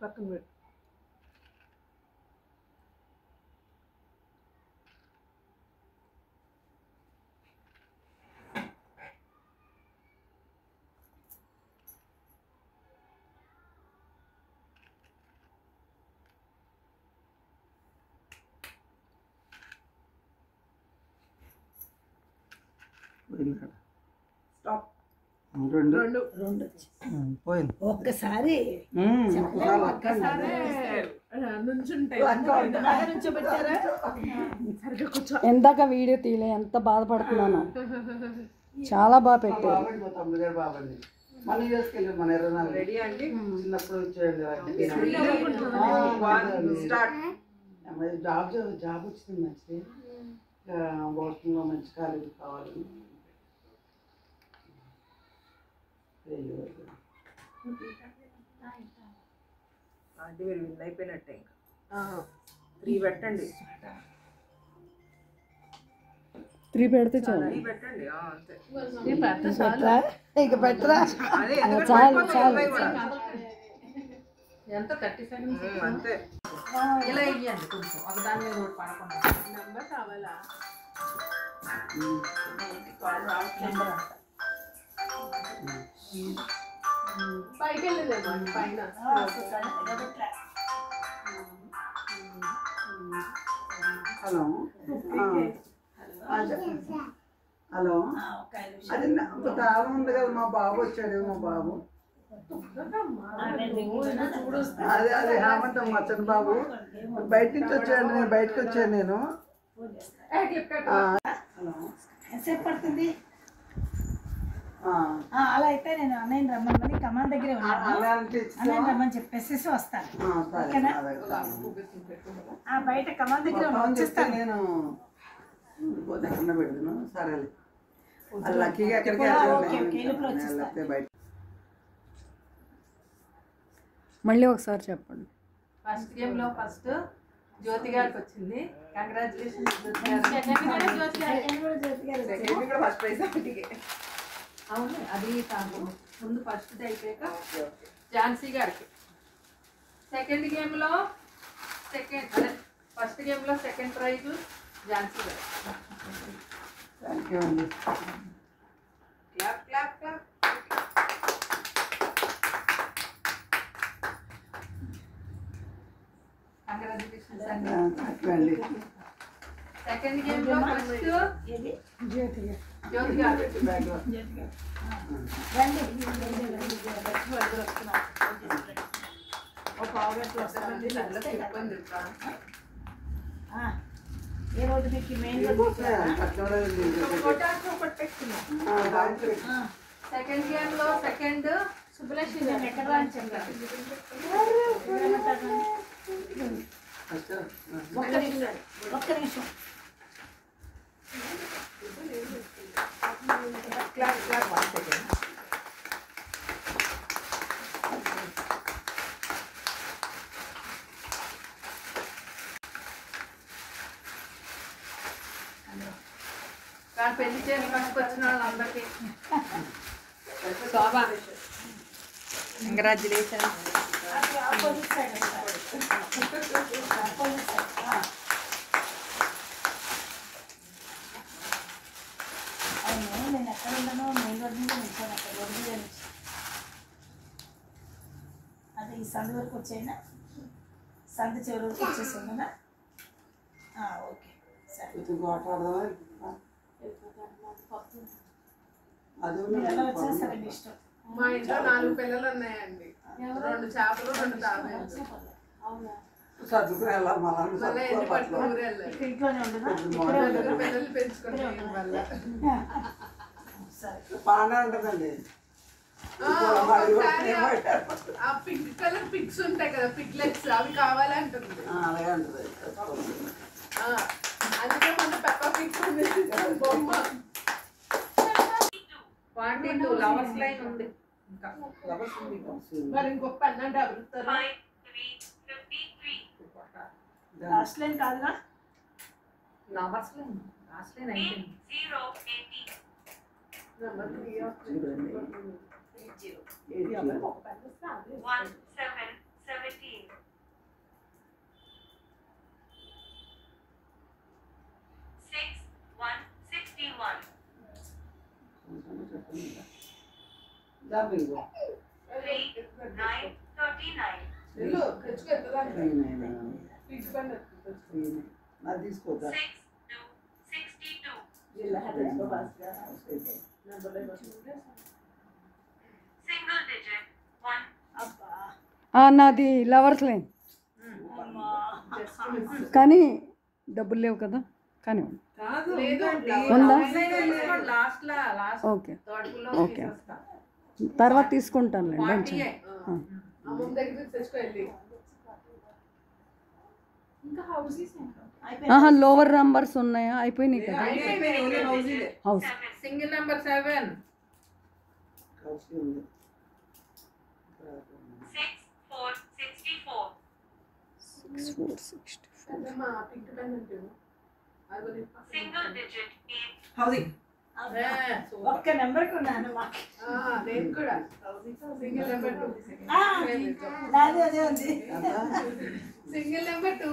పక్కన పెట్టు. స్టాప్. రెండు పోయింది ఒక్కసారి ఎందాక వీడియో తీయలే, ఎంత బాధపడుతున్నాను. చాలా బాగా పెట్టారు. మళ్ళీ చేసుకెళ్ళి మన రెడీ అండి. చిన్నప్పుడు జాబ్ వచ్చింది మంచిది. బోస్టన్లో మంచి కాలేజీ కావాలి. అంటే మీరు విన్ అయిపోయినట్టే. ఇంకా 3 పెట్టండి. 3 పెడితే చాలు. 3 పెట్టండి. అంతే. ఇక పెట్టరా? అదే చాలు చాలు. ఎంత 30 సెకండ్స్ అంతే. ఇలా ఇవ్వండి కొంచెం, ఒక దాని మీద ఒకటి పడకుండా. నెంబర్ కావాలా? నెంబర్ అంట పైకి వెళ్ళలేమో పైన. హలో హలో, అది తాళం ఉంది కదా, మా బాబు వచ్చాడు. మా బాబు అదే హేమంత్ మా చిన్న బాబు బయట నుంచి వచ్చాడు. నేను బయటకు వచ్చాను. నేను హలో ఎంతసేపు పడుతుంది? అలా అయితే నేను అన్నయ్య రమ్మని కమాన్ దగ్గరే ఉన్నాను. అన్నయ్య రమ్మని చెప్పేసి వస్తాను. ఓకేనా? బయట కమాన్ దగ్గర వచ్చేస్తాను. నేను ఎక్కడ పెడుతున్నాను. సరేలే, లక్కీగా ఎక్కడికి బయట. మళ్ళీ ఒకసారి చెప్పండి. ఫస్ట్ గేమ్లో ఫస్ట్ జ్యోతి గారికి వచ్చింది. కంగ్రాచులేషన్స్ జ్యోతి గారు. సెకండ్ కూడా ఫస్ట్ ప్రైజ్ ఒకటికి. అవును, అది కాదు. ముందు ఫస్ట్ అయిపోయాక ఝాన్సీ గారికి. సెకండ్ గేమ్లో ఫస్ట్ గేమ్లో సెకండ్ ప్రైజ్ ఝాన్సీ గారు. థ్యాంక్ యూ అండి. Clap clap clap. కంగ్రాచులేషన్స్ అండి. సెకండ్ గేమ్లో ఫస్ట్ జ్యోతి గారు. ఏ రోజు మీకు మెయిన్ సెకండ్ గేమ్లో సెకండ్ సుబ్బలక్ష్మి నేను ఎక్కడ అని చెప్పాను. ఒక్క నిమిషం. Clap clap 1 second. కానీ పెళ్లి చేయని పట్టుకొచ్చిన వాళ్ళందరికీ శోభ కంగ్రాచులేషన్స్. ఆపోజిట్ సైడ్ అవును, నేను ఎక్కడ ఉన్నానో మెయిన్ రోడ్ మీద నిల్చాను. అక్కడ రోడ్డు మీద నుంచి అదే ఈ సందు వరకు వచ్చేనా? సందు చివరి వరకు వచ్చేసి ఉండనా? ఓకే సరే. ఎలా వచ్చినా సరే మీ ఇష్టం. మా ఇంట్లో 4 పిల్లలు ఉన్నాయండి. 2 చేపలు 2 తాబేలు. సర్దుకుని వెళ్ళాలి. మళ్ళీ ఎన్ని పట్టుకుని ఊరు వెళ్ళాలి. ఇంట్లోనే ఉండనా? పిల్లలు పెంచుకుంటాం వల్ల సరే బాగానే ఉంటుందండి. ఆ పింక్ కలర్ పిక్స్ ఉంటాయి కదా, పిక్లెట్స్, అవి కావాలంటుంది. అలాగే ఉంటుంది. అందుకే మన పెప్పా పిక్స్ ఉంది బొమ్మ. 42 లవర్స్ లైన్ ఉంది. ఇంకా లవర్స్ ఉంది. మరి ఇంకొక పన్నెండు అడుగుతారు. లాస్ట్ లైన్ కాదుగా? లవర్స్ లైన్ లాస్ట్ లైన్ అయిపోయింది. నెంబర్ 3 వస్తుంది. 30 ఒక పెన్ ఇస్తా. 1770 నాకు తీసుకోదా నాది లవర్స్ లైన్ కానీ డబ్బులు లేవు కదా కానీ ఉంది. ఉందా? ఓకే ఓకే తర్వాత తీసుకుంటానులేండి మంచి లోవర్ నంబర్స్ ఉన్నాయా? అయిపోయినాయి కదా హౌస్ సింగిల్ నెంబర్ 7 ఒక్క నెంబర్ కొన్నాను నేను కూడా సింగిల్ నెంబర్ 2 నాది అదే ఉంది సింగిల్ నెంబర్ 2